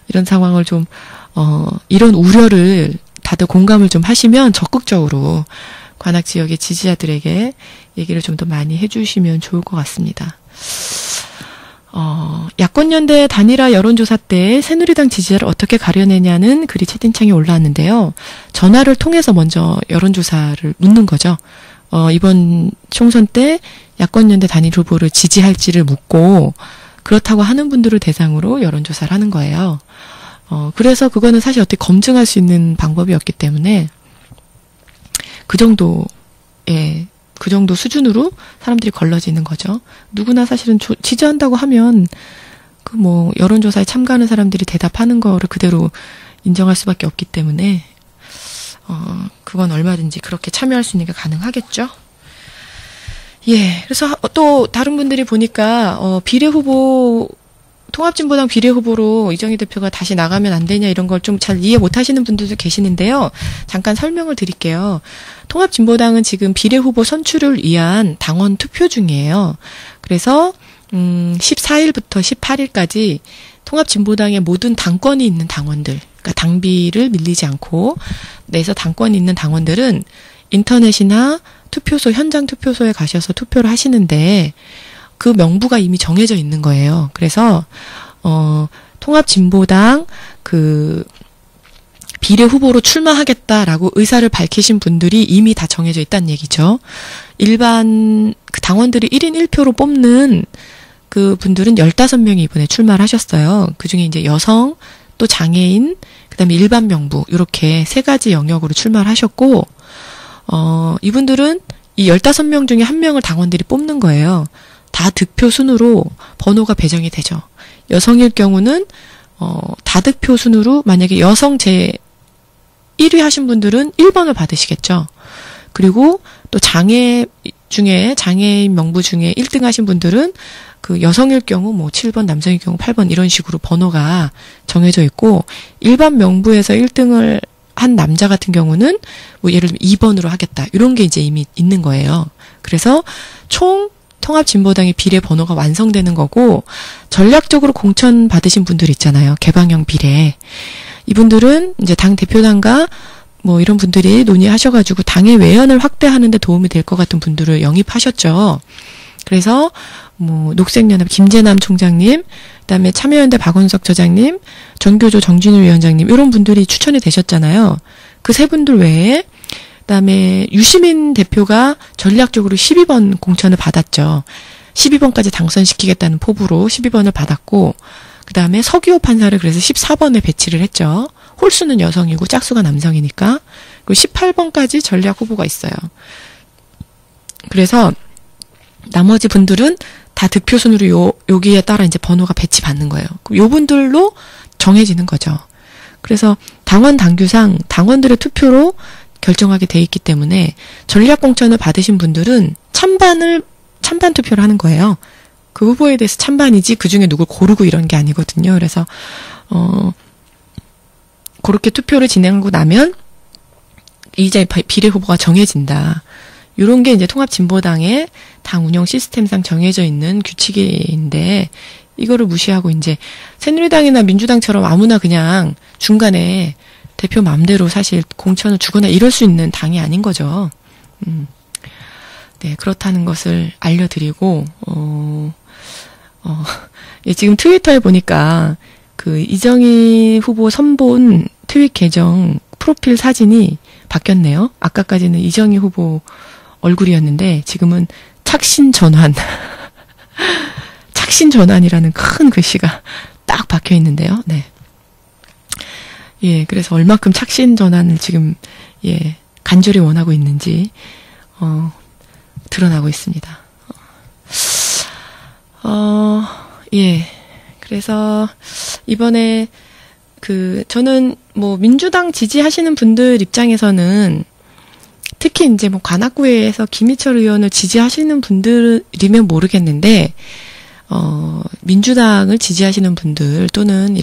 이런 상황을 좀 이런 우려를 다들 공감을 좀 하시면 적극적으로 관악 지역의 지지자들에게 얘기를 좀 더 많이 해주시면 좋을 것 같습니다. 야권연대 단일화 여론조사 때 새누리당 지지자를 어떻게 가려내냐는 글이 채팅창에 올라왔는데요. 전화를 통해서 먼저 여론조사를 묻는 거죠. 이번 총선 때 야권연대 단일 후보를 지지할지를 묻고 그렇다고 하는 분들을 대상으로 여론조사를 하는 거예요. 그래서 그거는 사실 어떻게 검증할 수 있는 방법이었기 때문에 그 정도 수준으로 사람들이 걸러지는 거죠. 누구나 사실은 지지한다고 하면 여론조사에 참가하는 사람들이 대답하는 거를 그대로 인정할 수밖에 없기 때문에 그건 얼마든지 그렇게 참여할 수 있는 게 가능하겠죠. 예. 그래서 또 다른 분들이 보니까 통합진보당 비례후보로 이정희 대표가 다시 나가면 안 되냐 이런 걸 좀 잘 이해 못 하시는 분들도 계시는데요. 잠깐 설명을 드릴게요. 통합진보당은 지금 비례후보 선출을 위한 당원 투표 중이에요. 그래서 14일부터 18일까지 통합진보당의 모든 당권이 있는 당원들, 그러니까 당비를 밀리지 않고 내서 당권이 있는 당원들은 인터넷이나 투표소, 현장 투표소에 가셔서 투표를 하시는데 그 명부가 이미 정해져 있는 거예요. 그래서 통합진보당 비례 후보로 출마하겠다라고 의사를 밝히신 분들이 이미 다 정해져 있다는 얘기죠. 일반 당원들이 1인 1표로 뽑는 그 분들은 15명이 이번에 출마를 하셨어요. 그중에 이제 여성, 또 장애인, 그다음에 일반 명부 이렇게 세 가지 영역으로 출마를 하셨고 이분들은 이 15명 중에 한 명을 당원들이 뽑는 거예요. 다 득표 순으로 번호가 배정이 되죠. 여성일 경우는 다득표 순으로 만약에 여성 1위 하신 분들은 1번을 받으시겠죠. 그리고 또 장애인 명부 중에 1등 하신 분들은 그 여성일 경우 7번, 남성일 경우 8번 이런 식으로 번호가 정해져 있고 일반 명부에서 1등을 한 남자 같은 경우는 예를 들면 2번으로 하겠다. 이런 게 이제 이미 있는 거예요. 그래서 총 통합진보당의 비례 번호가 완성되는 거고 전략적으로 공천 받으신 분들 있잖아요. 개방형 비례. 이분들은 이제 당 대표단과 이런 분들이 논의하셔가지고 당의 외연을 확대하는 데 도움이 될 것 같은 분들을 영입하셨죠. 그래서 녹색연합 김재남 총장님, 그다음에 참여연대 박원석 저장님, 전교조 정진우 위원장님 이런 분들이 추천이 되셨잖아요. 그 세 분들 외에 그다음에 유시민 대표가 전략적으로 12번 공천을 받았죠. 12번까지 당선시키겠다는 포부로 12번을 받았고 그다음에 서기호 판사를 그래서 14번에 배치를 했죠. 홀수는 여성이고 짝수가 남성이니까. 그리고 18번까지 전략 후보가 있어요. 그래서 나머지 분들은 다 득표 순으로 여기에 따라 이제 번호가 배치받는 거예요. 그럼 요 분들로 정해지는 거죠. 그래서 당원 당규상 당원들의 투표로 결정하게 돼 있기 때문에 전략 공천을 받으신 분들은 찬반 투표를 하는 거예요. 그 후보에 대해서 찬반이지 그 중에 누굴 고르고 이런 게 아니거든요. 그래서 그렇게 투표를 진행하고 나면 이제 비례 후보가 정해진다. 이런 게 이제 통합진보당의 당 운영 시스템상 정해져 있는 규칙인데 이거를 무시하고 이제 새누리당이나 민주당처럼 아무나 그냥 중간에 대표 마음대로 사실 공천을 주거나 이럴 수 있는 당이 아닌 거죠. 네, 그렇다는 것을 알려드리고, 예, 지금 트위터에 보니까 그 이정희 후보 선본 트윗 계정 프로필 사진이 바뀌었네요. 아까까지는 이정희 후보 얼굴이었는데 지금은 착신 전환. 착신 전환이라는 큰 글씨가 딱 박혀 있는데요. 네. 예, 그래서 얼마큼 착신 전환을 지금, 간절히 원하고 있는지, 드러나고 있습니다. 예. 그래서, 이번에, 저는 민주당 지지하시는 분들 입장에서는 특히 이제 뭐 관악구에서 김희철 의원을 지지하시는 분들이면 모르겠는데, 민주당을 지지하시는 분들 또는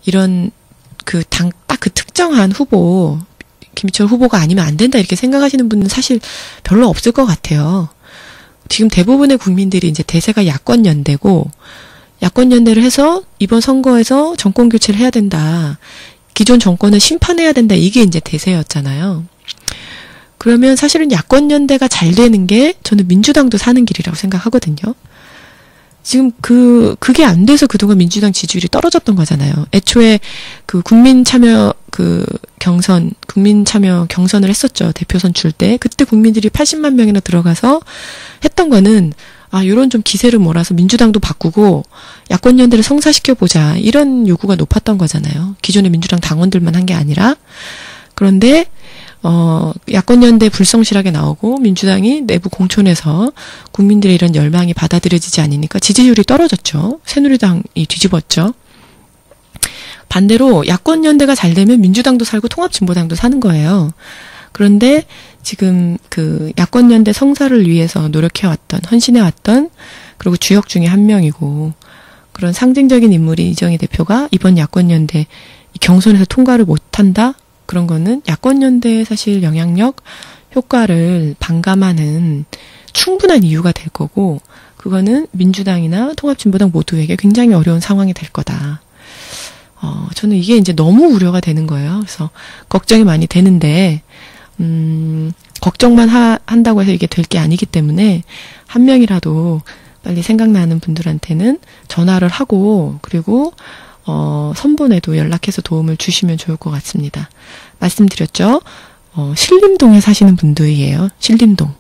이런 딱 그 특정한 후보, 김희철 후보가 아니면 안 된다 이렇게 생각하시는 분은 사실 별로 없을 것 같아요. 지금 대부분의 국민들이 이제 대세가 야권연대고, 야권연대를 해서 이번 선거에서 정권 교체를 해야 된다. 기존 정권을 심판해야 된다. 이게 이제 대세였잖아요. 그러면 사실은 야권연대가 잘 되는 게 저는 민주당도 사는 길이라고 생각하거든요. 지금 그게 안 돼서 그동안 민주당 지지율이 떨어졌던 거잖아요. 애초에 국민 참여 경선을 했었죠. 대표선 줄 때. 그때 국민들이 80만 명이나 들어가서 했던 거는, 요런 좀 기세를 몰아서 민주당도 바꾸고 야권연대를 성사시켜보자. 이런 요구가 높았던 거잖아요. 기존의 민주당 당원들만 한 게 아니라. 그런데, 야권연대 불성실하게 나오고 민주당이 내부 공천에서 국민들의 이런 열망이 받아들여지지 않으니까 지지율이 떨어졌죠. 새누리당이 뒤집었죠. 반대로 야권연대가 잘 되면 민주당도 살고 통합진보당도 사는 거예요. 그런데 지금 야권연대 성사를 위해서 노력해왔던, 헌신해왔던, 그리고 주역 중에 한 명이고, 그런 상징적인 인물이 이정희 대표가 이번 야권연대 경선에서 통과를 못한다? 그런 거는 야권연대의 사실 영향력, 효과를 반감하는 충분한 이유가 될 거고, 그거는 민주당이나 통합진보당 모두에게 굉장히 어려운 상황이 될 거다. 저는 이게 이제 너무 우려가 되는 거예요. 그래서 걱정이 많이 되는데, 걱정만 한다고 해서 이게 될 게 아니기 때문에 한 명이라도 빨리 생각나는 분들한테는 전화를 하고, 그리고 선본에도 연락해서 도움을 주시면 좋을 것 같습니다. 말씀드렸죠? 신림동에 사시는 분들이에요. 신림동.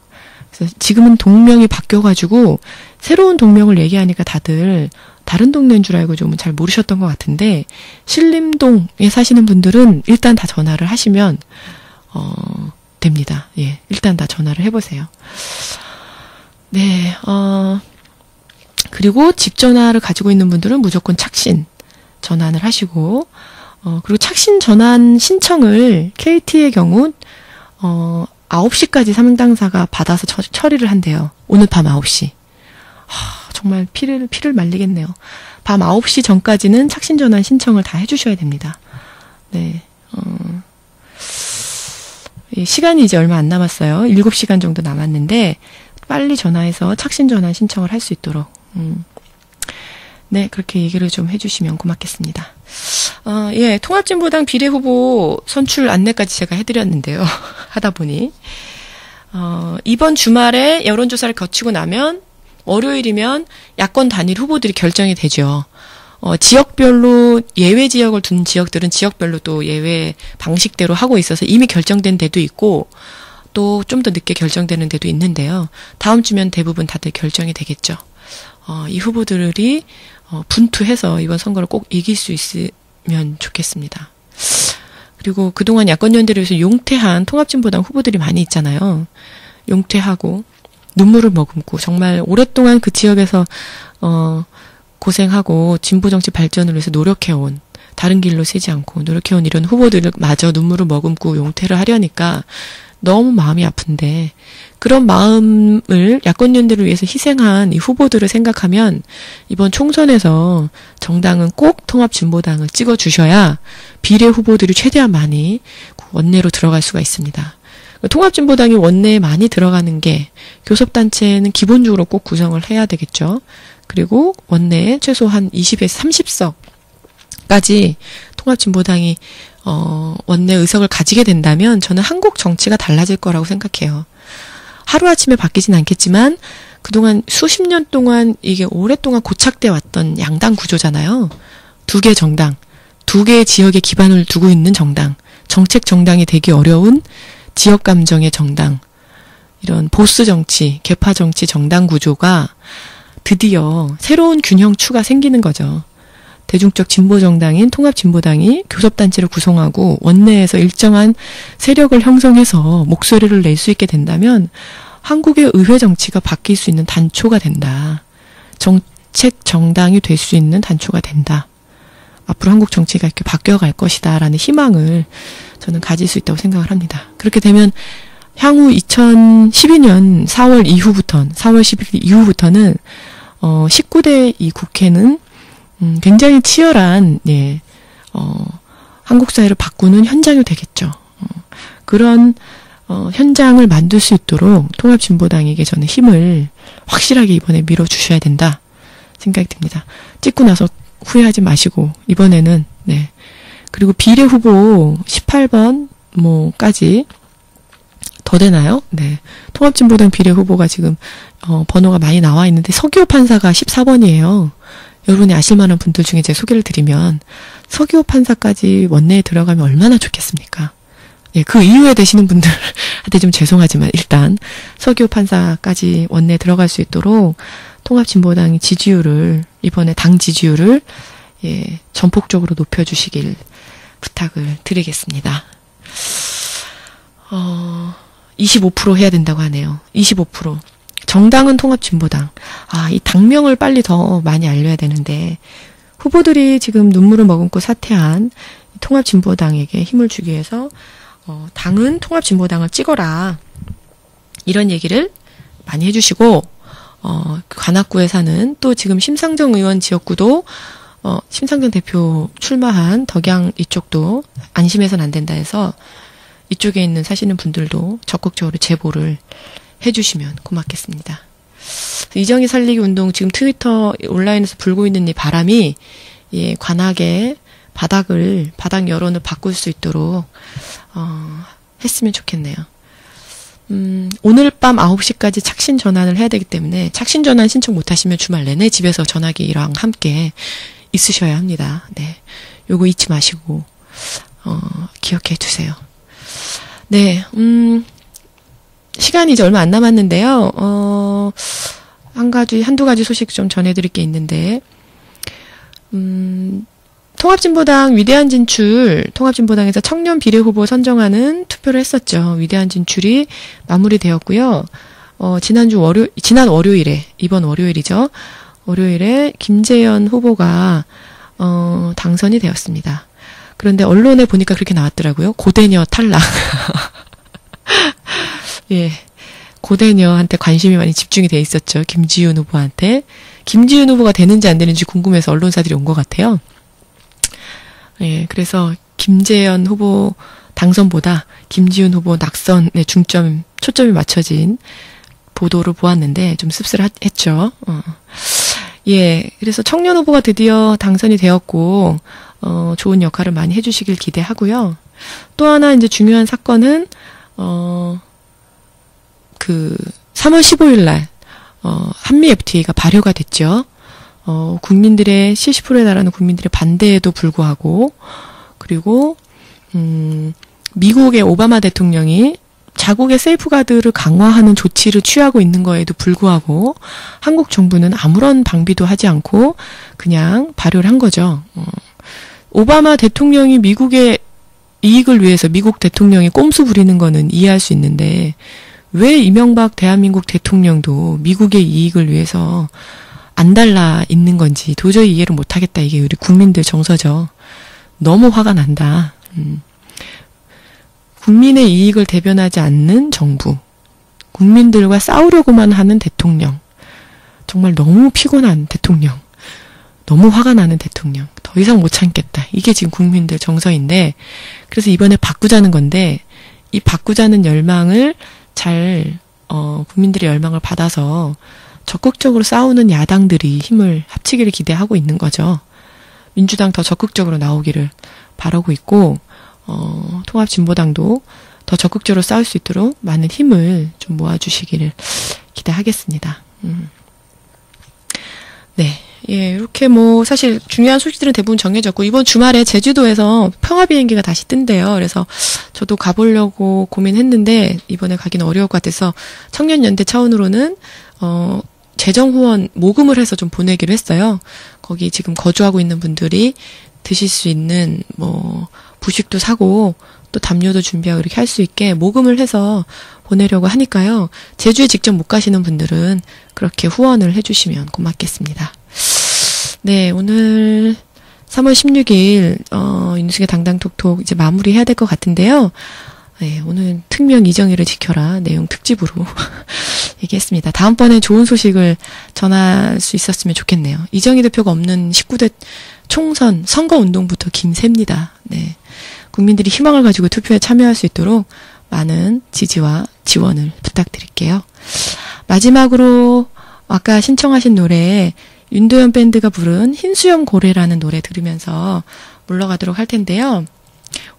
그래서 지금은 동명이 바뀌어가지고 새로운 동명을 얘기하니까 다들 다른 동네인 줄 알고 좀 잘 모르셨던 것 같은데, 신림동에 사시는 분들은 일단 다 전화를 하시면 됩니다. 예, 일단 다 전화를 해보세요. 네, 그리고 집 전화를 가지고 있는 분들은 무조건 착신 전환을 하시고, 그리고 착신 전환 신청을 KT의 경우 9시까지 상당사가 받아서 처리를 한대요. 오늘 밤 9시. 정말 피를 말리겠네요. 밤 9시 전까지는 착신 전환 신청을 다 해주셔야 됩니다. 네, 시간이 이제 얼마 안 남았어요. 7시간 정도 남았는데 빨리 전화해서 착신 전환 신청을 할 수 있도록. 네, 그렇게 얘기를 좀 해주시면 고맙겠습니다. 예, 통합진보당 비례후보 선출 안내까지 제가 해드렸는데요. 하다 보니. 이번 주말에 여론조사를 거치고 나면, 월요일이면 야권 단일 후보들이 결정이 되죠. 지역별로 예외 지역을 둔 지역들은 지역별로 또 예외 방식대로 하고 있어서 이미 결정된 데도 있고, 또 좀 더 늦게 결정되는 데도 있는데요. 다음 주면 대부분 다들 결정이 되겠죠. 이 후보들이 분투해서 이번 선거를 꼭 이길 수 있으면 좋겠습니다. 그리고 그동안 야권연대를 위해서 용퇴한 통합진보당 후보들이 많이 있잖아요. 용퇴하고 눈물을 머금고 정말 오랫동안 그 지역에서 고생하고 진보정치 발전을 위해서 노력해온, 다른 길로 쓰지 않고 노력해온 이런 후보들을 마저 눈물을 머금고 용퇴를 하려니까 너무 마음이 아픈데, 그런 마음을 야권연대를 위해서 희생한 이 후보들을 생각하면 이번 총선에서 정당은 꼭 통합진보당을 찍어주셔야 비례 후보들이 최대한 많이 원내로 들어갈 수가 있습니다. 통합진보당이 원내에 많이 들어가는 게, 교섭단체는 기본적으로 꼭 구성을 해야 되겠죠. 그리고 원내에 최소한 20에서 30석까지 통합진보당이 원내 의석을 가지게 된다면 저는 한국 정치가 달라질 거라고 생각해요. 하루아침에 바뀌진 않겠지만 그동안 수십 년 동안 이게 오랫동안 고착돼 왔던 양당 구조잖아요. 두 개 정당, 두 개의 지역에 기반을 두고 있는 정당, 정책 정당이 되기 어려운 지역 감정의 정당, 이런 보수 정치, 계파 정치 정당 구조가 드디어 새로운 균형추가 생기는 거죠. 대중적 진보정당인 통합진보당이 교섭단체를 구성하고 원내에서 일정한 세력을 형성해서 목소리를 낼 수 있게 된다면 한국의 의회 정치가 바뀔 수 있는 단초가 된다. 정책 정당이 될 수 있는 단초가 된다. 앞으로 한국 정치가 이렇게 바뀌어갈 것이다 라는 희망을 저는 가질 수 있다고 생각을 합니다. 그렇게 되면 향후 2012년 4월 11일 이후부터는 19대 이 국회는 굉장히 치열한 한국 사회를 바꾸는 현장이 되겠죠. 그런 현장을 만들 수 있도록 통합진보당에게 저는 힘을 확실하게 이번에 밀어주셔야 된다 생각이 듭니다. 찍고 나서 후회하지 마시고 이번에는 그리고 비례 후보 18번 까지 더 되나요? 네. 통합진보당 비례 후보가 지금 번호가 많이 나와 있는데 서기호 판사가 14번이에요. 여러분이 아실 만한 분들 중에 제 소개를 드리면 서기호 판사까지 원내에 들어가면 얼마나 좋겠습니까? 그 이후에 되시는 분들한테 좀 죄송하지만 일단 서기호 판사까지 원내에 들어갈 수 있도록 통합진보당의 지지율을 이번에 당 지지율을 전폭적으로 높여주시길 부탁을 드리겠습니다. 25% 해야 된다고 하네요. 25%. 정당은 통합진보당. 이 당명을 빨리 더 많이 알려야 되는데 후보들이 지금 눈물을 머금고 사퇴한 통합진보당에게 힘을 주기 위해서 당은 통합진보당을 찍어라. 이런 얘기를 많이 해주시고 관악구에 사는 또 지금 심상정 의원 지역구도 심상정 대표 출마한 덕양 이쪽도 안심해서는 안 된다 해서 이쪽에 있는 사시는 분들도 적극적으로 제보를 해주시면 고맙겠습니다. 이정희 살리기 운동 지금 트위터 온라인에서 불고 있는 이 바람이 관악의 바닥 여론을 바꿀 수 있도록 했으면 좋겠네요. 오늘 밤 9시까지 착신 전환을 해야 되기 때문에 착신 전환 신청 못하시면 주말 내내 집에서 전화기랑 함께 있으셔야 합니다. 네, 요거 잊지 마시고 기억해 두세요. 네, 시간이 이제 얼마 안 남았는데요. 한두 가지 소식 좀 전해드릴 게 있는데, 통합진보당 위대한 진출, 통합진보당에서 청년 비례 후보 선정하는 투표를 했었죠. 위대한 진출이 마무리되었고요. 지난 월요일에, 이번 월요일이죠. 월요일에 김재현 후보가, 당선이 되었습니다. 그런데 언론에 보니까 그렇게 나왔더라고요. 고대녀 탈락. 고대녀한테 관심이 많이 집중이 돼 있었죠. 김지윤 후보한테. 김지윤 후보가 되는지 안 되는지 궁금해서 언론사들이 온 것 같아요. 그래서 김재현 후보 당선보다 김지윤 후보 낙선에 초점이 맞춰진 보도를 보았는데 좀 씁쓸했죠. 그래서 청년 후보가 드디어 당선이 되었고, 좋은 역할을 많이 해주시길 기대하고요. 또 하나 이제 중요한 사건은, 3월 15일 날, 한미 FTA가 발효가 됐죠. 국민들의 70%에 달하는 국민들의 반대에도 불구하고, 그리고, 미국의 오바마 대통령이 자국의 세이프가드를 강화하는 조치를 취하고 있는 거에도 불구하고 한국 정부는 아무런 방비도 하지 않고 그냥 발효를 한 거죠. 오바마 대통령이 미국의 이익을 위해서 미국 대통령이 꼼수 부리는 거는 이해할 수 있는데 왜 이명박 대한민국 대통령도 미국의 이익을 위해서 안 달라 있는 건지 도저히 이해를 못하겠다. 이게 우리 국민들 정서죠. 너무 화가 난다. 국민의 이익을 대변하지 않는 정부, 국민들과 싸우려고만 하는 대통령, 정말 너무 피곤한 대통령, 너무 화가 나는 대통령, 더 이상 못 참겠다. 이게 지금 국민들 정서인데, 그래서 이번에 바꾸자는 건데, 이 바꾸자는 열망을 국민들의 열망을 받아서 적극적으로 싸우는 야당들이 힘을 합치기를 기대하고 있는 거죠. 민주당 더 적극적으로 나오기를 바라고 있고, 통합진보당도 더 적극적으로 싸울 수 있도록 많은 힘을 좀 모아주시기를 기대하겠습니다. 네. 이렇게 사실 중요한 소식들은 대부분 정해졌고, 이번 주말에 제주도에서 평화 비행기가 다시 뜬대요. 그래서 저도 가보려고 고민했는데, 이번에 가기는 어려울 것 같아서 청년연대 차원으로는, 재정 후원 모금을 해서 좀 보내기로 했어요. 거기 지금 거주하고 있는 분들이 드실 수 있는, 부식도 사고, 또 담요도 준비하고 이렇게 할 수 있게 모금을 해서 보내려고 하니까요. 제주에 직접 못 가시는 분들은 그렇게 후원을 해주시면 고맙겠습니다. 네, 오늘 3월 16일, 윤숙의 당당톡톡 이제 마무리해야 될 것 같은데요. 네, 오늘 특명 이정희를 지켜라 내용 특집으로 얘기했습니다. 다음번에 좋은 소식을 전할 수 있었으면 좋겠네요. 이정희 대표가 없는 19대 총선 선거운동부터 김새입니다. 네, 국민들이 희망을 가지고 투표에 참여할 수 있도록 많은 지지와 지원을 부탁드릴게요. 마지막으로 아까 신청하신 노래 윤도현 밴드가 부른 흰수염 고래라는 노래 들으면서 물러가도록 할 텐데요.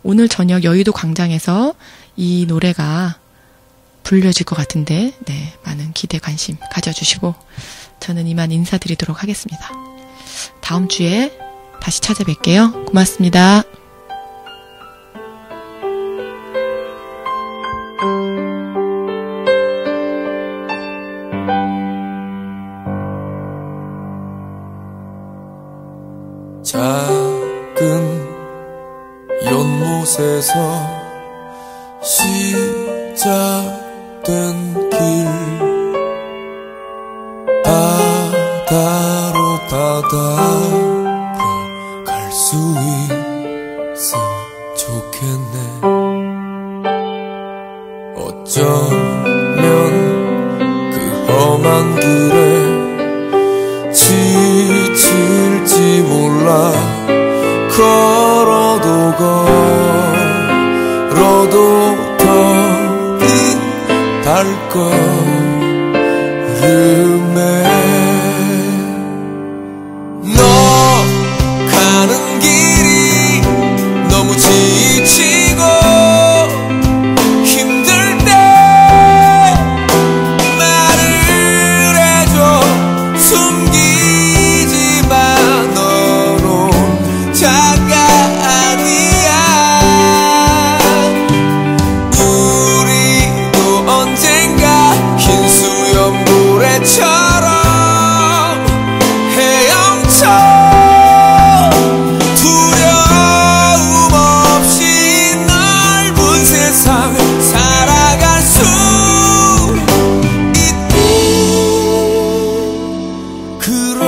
오늘 저녁 여의도 광장에서 이 노래가 불려질 것 같은데 네, 많은 기대 관심 가져주시고 저는 이만 인사드리도록 하겠습니다. 다음 주에 다시 찾아뵐게요. 고맙습니다. 작은 연못에서 시작된 길 바다로 갈 수 있으면 좋겠네. 어쩌면 그 험한 길에 지칠지 몰라. 걸어도 더욱 발걸음에 너 가는 길이 너무 지치고 힘들 때 말을 해줘. 숨기지 마. 너는 자가 아니야. 우리도 언젠가 흰수염 고래처럼 헤엄쳐 두려움 없이 넓은 세상 살아갈 수 있고 그런